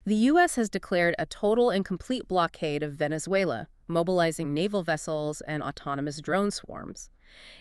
The U.S. has declared a total and complete blockade of Venezuela, mobilizing naval vessels and autonomous drone swarms.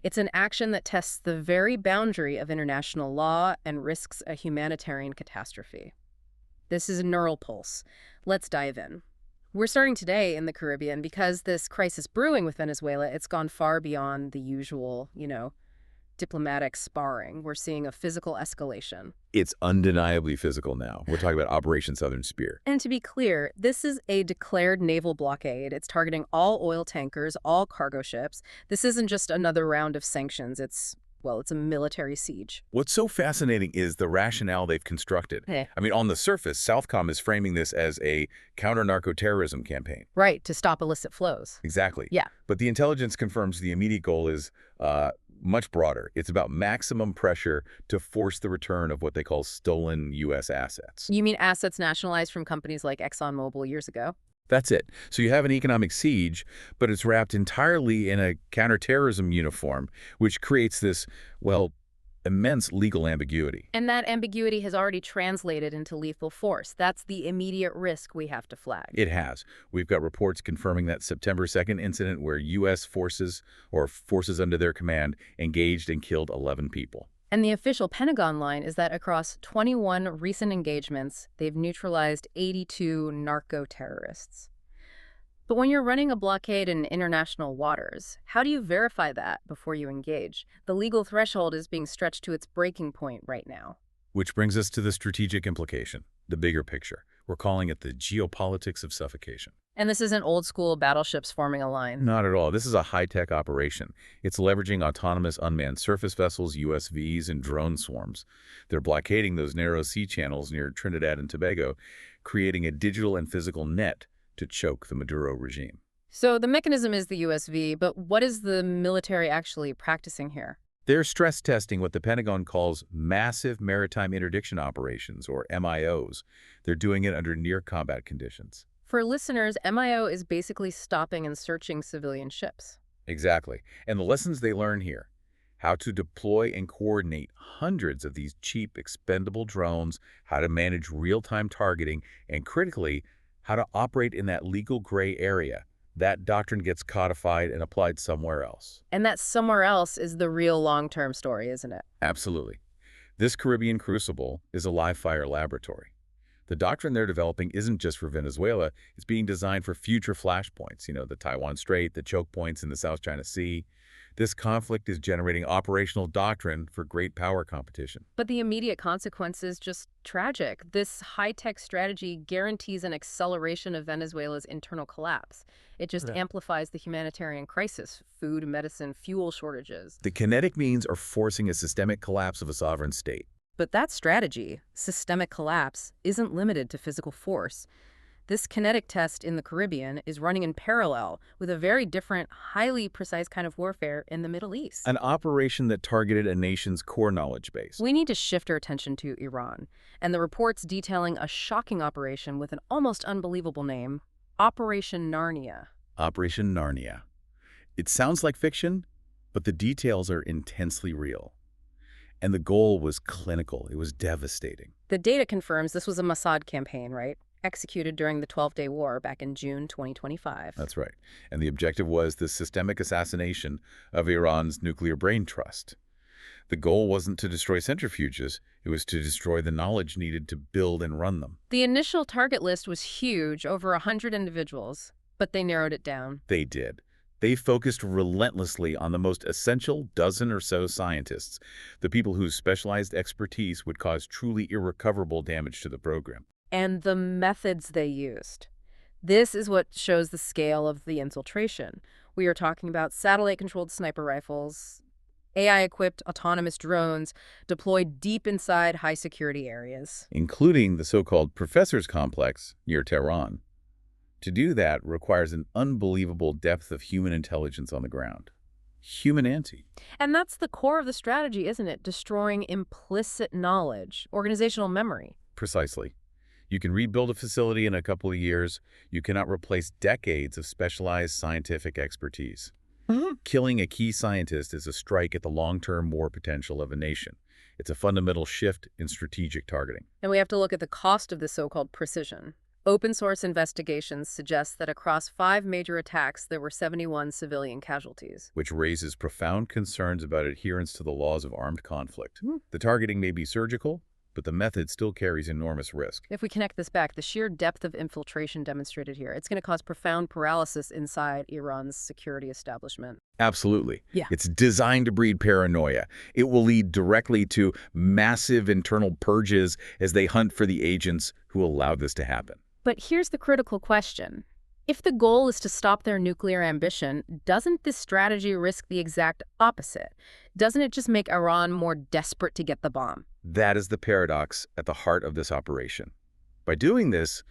It's an action that tests the very boundary of international law and risks a humanitarian catastrophe. This is a neural pulse. Let's dive in. We're starting today in the Caribbean because this crisis brewing with Venezuela, it's gone far beyond the usual, diplomatic sparring. We're seeing a physical escalation. It's undeniably physical now. We're talking about Operation Southern Spear. And to be clear, this is a declared naval blockade. It's targeting all oil tankers, all cargo ships. This isn't just another round of sanctions. It's a military siege. What's so fascinating is the rationale they've constructed. I mean, on the surface, Southcom is framing this as a counter-narco-terrorism campaign. Right, to stop illicit flows. Exactly. Yeah. But the intelligence confirms the immediate goal is much broader. It's about maximum pressure to force the return of what they call stolen U.S. assets. You mean assets nationalized from companies like ExxonMobil years ago? That's it. So you have an economic siege, but it's wrapped entirely in a counterterrorism uniform, which creates this, immense legal ambiguity. And that ambiguity has already translated into lethal force. That's the immediate risk we have to flag. It has. We've got reports confirming that September 2nd incident where U.S. forces, or forces under their command, engaged and killed 11 people. And the official Pentagon line is that across 21 recent engagements, they've neutralized 82 narco-terrorists. But when you're running a blockade in international waters, how do you verify that before you engage? The legal threshold is being stretched to its breaking point right now. Which brings us to the strategic implication, the bigger picture. We're calling it the geopolitics of suffocation. And this isn't old-school battleships forming a line. Not at all. This is a high-tech operation. It's leveraging autonomous unmanned surface vessels, USVs, and drone swarms. They're blockading those narrow sea channels near Trinidad and Tobago, creating a digital and physical net to choke the Maduro regime. So the mechanism is the USV, but what is the military actually practicing here? They're stress testing what the Pentagon calls massive maritime interdiction operations, or MIOs. They're doing it under near-combat conditions. For listeners, MIO is basically stopping and searching civilian ships. Exactly. And the lessons they learn here: how to deploy and coordinate hundreds of these cheap, expendable drones, how to manage real-time targeting, and critically, how to operate in that legal gray area. That doctrine gets codified and applied somewhere else. And that somewhere else is the real long-term story, isn't it? Absolutely. This Caribbean crucible is a live-fire laboratory. The doctrine they're developing isn't just for Venezuela. It's being designed for future flashpoints, the Taiwan Strait, the choke points in the South China Sea. This conflict is generating operational doctrine for great power competition. But the immediate consequence is just tragic. This high-tech strategy guarantees an acceleration of Venezuela's internal collapse. It just amplifies the humanitarian crisis: food, medicine, fuel shortages. The kinetic means are forcing a systemic collapse of a sovereign state. But that strategy, systemic collapse, isn't limited to physical force. This kinetic test in the Caribbean is running in parallel with a very different, highly precise kind of warfare in the Middle East. An operation that targeted a nation's core knowledge base. We need to shift our attention to Iran, and the reports detailing a shocking operation with an almost unbelievable name: Operation Narnia. Operation Narnia. It sounds like fiction, but the details are intensely real. And the goal was clinical. It was devastating. The data confirms this was a Mossad campaign, right? Executed during the 12-day war back in June 2025. That's right. And the objective was the systemic assassination of Iran's nuclear brain trust. The goal wasn't to destroy centrifuges. It was to destroy the knowledge needed to build and run them. The initial target list was huge, over 100 individuals, but they narrowed it down. They did. They focused relentlessly on the most essential dozen or so scientists, the people whose specialized expertise would cause truly irrecoverable damage to the program. And the methods they used. This is what shows the scale of the infiltration. We are talking about satellite-controlled sniper rifles, AI-equipped autonomous drones deployed deep inside high-security areas, including the so-called Professor's Complex near Tehran. To do that requires an unbelievable depth of human intelligence on the ground. Human ante. And that's the core of the strategy, isn't it? Destroying implicit knowledge, organizational memory. Precisely. You can rebuild a facility in a couple of years. You cannot replace decades of specialized scientific expertise. Killing a key scientist is a strike at the long-term war potential of a nation. It's a fundamental shift in strategic targeting. And we have to look at the cost of this so-called precision. Open source investigations suggest that across 5 major attacks, there were 71 civilian casualties. Which raises profound concerns about adherence to the laws of armed conflict. Hmm. The targeting may be surgical, but the method still carries enormous risk. If we connect this back, the sheer depth of infiltration demonstrated here, it's going to cause profound paralysis inside Iran's security establishment. Absolutely. Yeah. It's designed to breed paranoia. It will lead directly to massive internal purges as they hunt for the agents who allowed this to happen. But here's the critical question. If the goal is to stop their nuclear ambition, doesn't this strategy risk the exact opposite? Doesn't it just make Iran more desperate to get the bomb? That is the paradox at the heart of this operation. By doing this,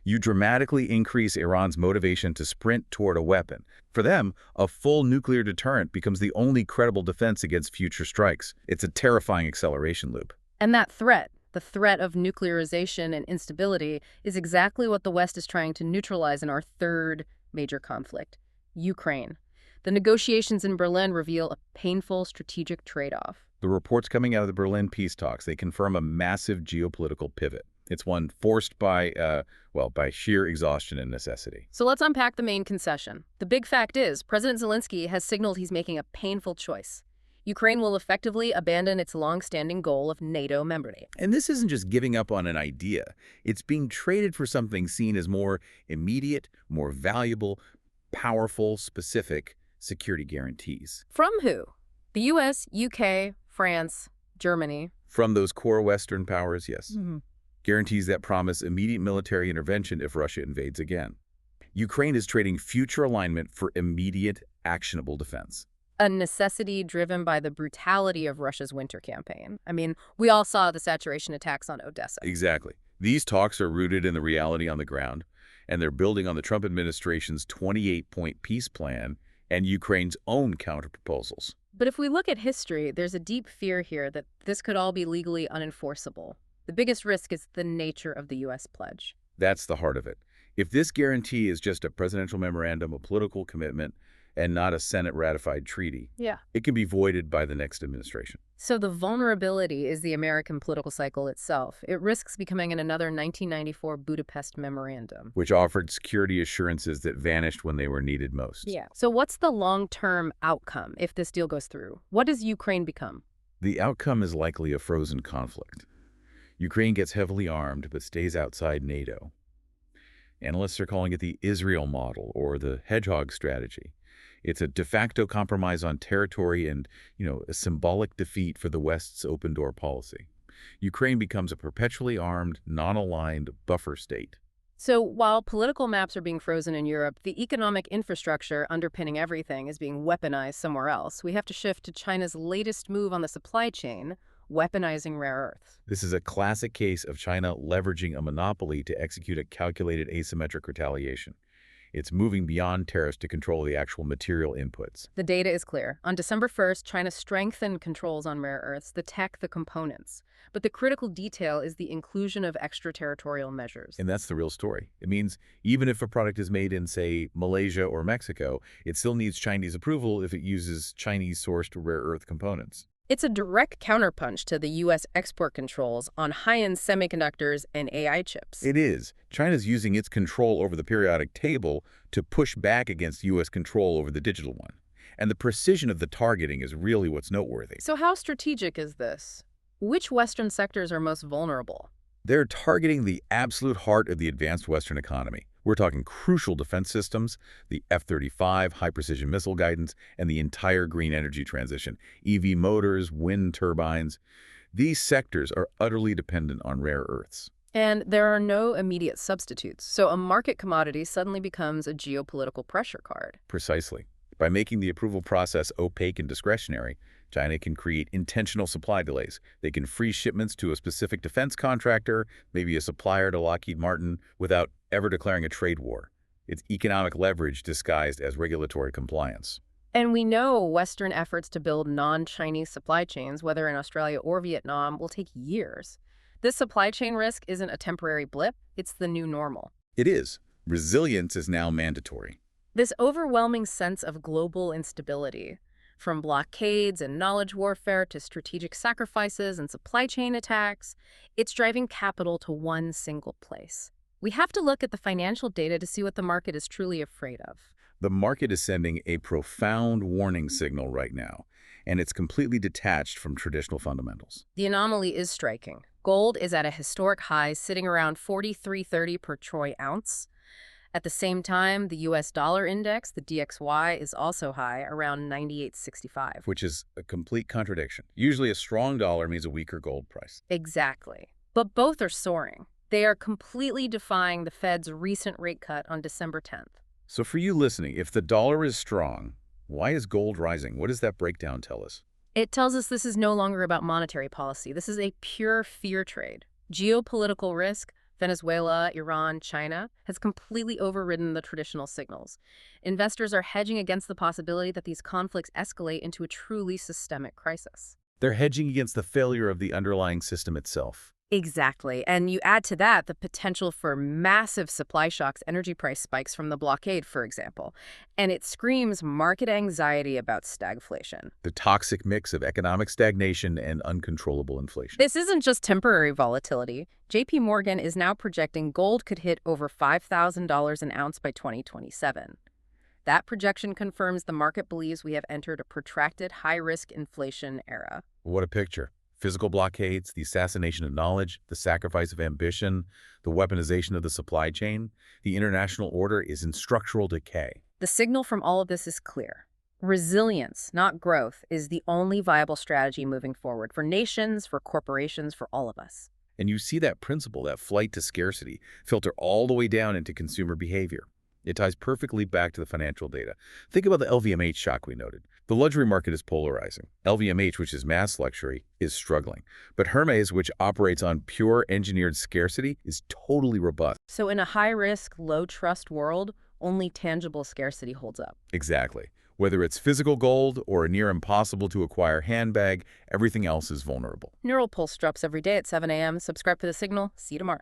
you dramatically increase Iran's motivation to sprint toward a weapon. For them, a full nuclear deterrent becomes the only credible defense against future strikes. It's a terrifying acceleration loop. And that threat, the threat of nuclearization and instability, is exactly what the West is trying to neutralize in our third major conflict, Ukraine. The negotiations in Berlin reveal a painful strategic trade-off. The reports coming out of the Berlin peace talks, they confirm a massive geopolitical pivot. It's one forced by sheer exhaustion and necessity. So let's unpack the main concession. The big fact is, President Zelensky has signaled he's making a painful choice. Ukraine will effectively abandon its long-standing goal of NATO membership. And this isn't just giving up on an idea. It's being traded for something seen as more immediate, more valuable, powerful, specific security guarantees. From who? The US, UK, France, Germany. From those core Western powers, yes. Mm-hmm. Guarantees that promise immediate military intervention if Russia invades again. Ukraine is trading future alignment for immediate, actionable defense. A necessity driven by the brutality of Russia's winter campaign. I mean, we all saw the saturation attacks on Odessa. Exactly. These talks are rooted in the reality on the ground, and they're building on the Trump administration's 28-point peace plan and Ukraine's own counterproposals. But if we look at history, there's a deep fear here that this could all be legally unenforceable. The biggest risk is the nature of the U.S. pledge. That's the heart of it. If this guarantee is just a presidential memorandum, a political commitment, and not a Senate-ratified treaty, it can be voided by the next administration. So the vulnerability is the American political cycle itself. It risks becoming another 1994 Budapest memorandum, which offered security assurances that vanished when they were needed most. So what's the long-term outcome if this deal goes through? What does Ukraine become? The outcome is likely a frozen conflict. Ukraine gets heavily armed but stays outside NATO. Analysts are calling it the Israel model or the hedgehog strategy. It's a de facto compromise on territory and, a symbolic defeat for the West's open-door policy. Ukraine becomes a perpetually armed, non-aligned buffer state. So while political maps are being frozen in Europe, the economic infrastructure underpinning everything is being weaponized somewhere else. We have to shift to China's latest move on the supply chain, weaponizing rare earths. This is a classic case of China leveraging a monopoly to execute a calculated asymmetric retaliation. It's moving beyond tariffs to control the actual material inputs. The data is clear. On December 1st, China strengthened controls on rare earths, the tech, the components. But the critical detail is the inclusion of extraterritorial measures. And that's the real story. It means even if a product is made in, say, Malaysia or Mexico, it still needs Chinese approval if it uses Chinese-sourced rare earth components. It's a direct counterpunch to the U.S. export controls on high-end semiconductors and AI chips. It is. China's using its control over the periodic table to push back against U.S. control over the digital one. And the precision of the targeting is really what's noteworthy. So how strategic is this? Which Western sectors are most vulnerable? They're targeting the absolute heart of the advanced Western economy. We're talking crucial defense systems, the F-35, high-precision missile guidance, and the entire green energy transition, EV motors, wind turbines. These sectors are utterly dependent on rare earths. And there are no immediate substitutes, so a market commodity suddenly becomes a geopolitical pressure card. Precisely. By making the approval process opaque and discretionary, China can create intentional supply delays. They can freeze shipments to a specific defense contractor, maybe a supplier to Lockheed Martin, without ever declaring a trade war. It's economic leverage disguised as regulatory compliance. And we know Western efforts to build non-Chinese supply chains, whether in Australia or Vietnam, will take years. This supply chain risk isn't a temporary blip, it's the new normal. It is. Resilience is now mandatory. This overwhelming sense of global instability, From blockades and knowledge warfare to strategic sacrifices and supply chain attacks, it's driving capital to one single place. We have to look at the financial data to see what the market is truly afraid of. The market is sending a profound warning signal right now, and it's completely detached from traditional fundamentals. The anomaly is striking. Gold is at a historic high, sitting around 43.30 per troy ounce. At the same time, the US dollar index, the DXY, is also high, around 98.65. Which is a complete contradiction. Usually a strong dollar means a weaker gold price. Exactly. But both are soaring. They are completely defying the Fed's recent rate cut on December 10th. So for you listening, if the dollar is strong, why is gold rising? What does that breakdown tell us? It tells us this is no longer about monetary policy. This is a pure fear trade. Geopolitical risk, Venezuela, Iran, China, has completely overridden the traditional signals. Investors are hedging against the possibility that these conflicts escalate into a truly systemic crisis. They're hedging against the failure of the underlying system itself. Exactly. And you add to that the potential for massive supply shocks, energy price spikes from the blockade, for example. And it screams market anxiety about stagflation. The toxic mix of economic stagnation and uncontrollable inflation. This isn't just temporary volatility. JP Morgan is now projecting gold could hit over $5,000 an ounce by 2027. That projection confirms the market believes we have entered a protracted high-risk inflation era. What a picture. Physical blockades, the assassination of knowledge, the sacrifice of ambition, the weaponization of the supply chain. The international order is in structural decay. The signal from all of this is clear. Resilience, not growth, is the only viable strategy moving forward for nations, for corporations, for all of us. And you see that principle, that flight to scarcity, filter all the way down into consumer behavior. It ties perfectly back to the financial data. Think about the LVMH shock we noted. The luxury market is polarizing. LVMH, which is mass luxury, is struggling. But Hermes, which operates on pure engineered scarcity, is totally robust. So in a high-risk, low-trust world, only tangible scarcity holds up. Exactly. Whether it's physical gold or a near impossible to acquire handbag, everything else is vulnerable. Neural Pulse drops every day at 7 a.m. Subscribe for The Signal. See you tomorrow.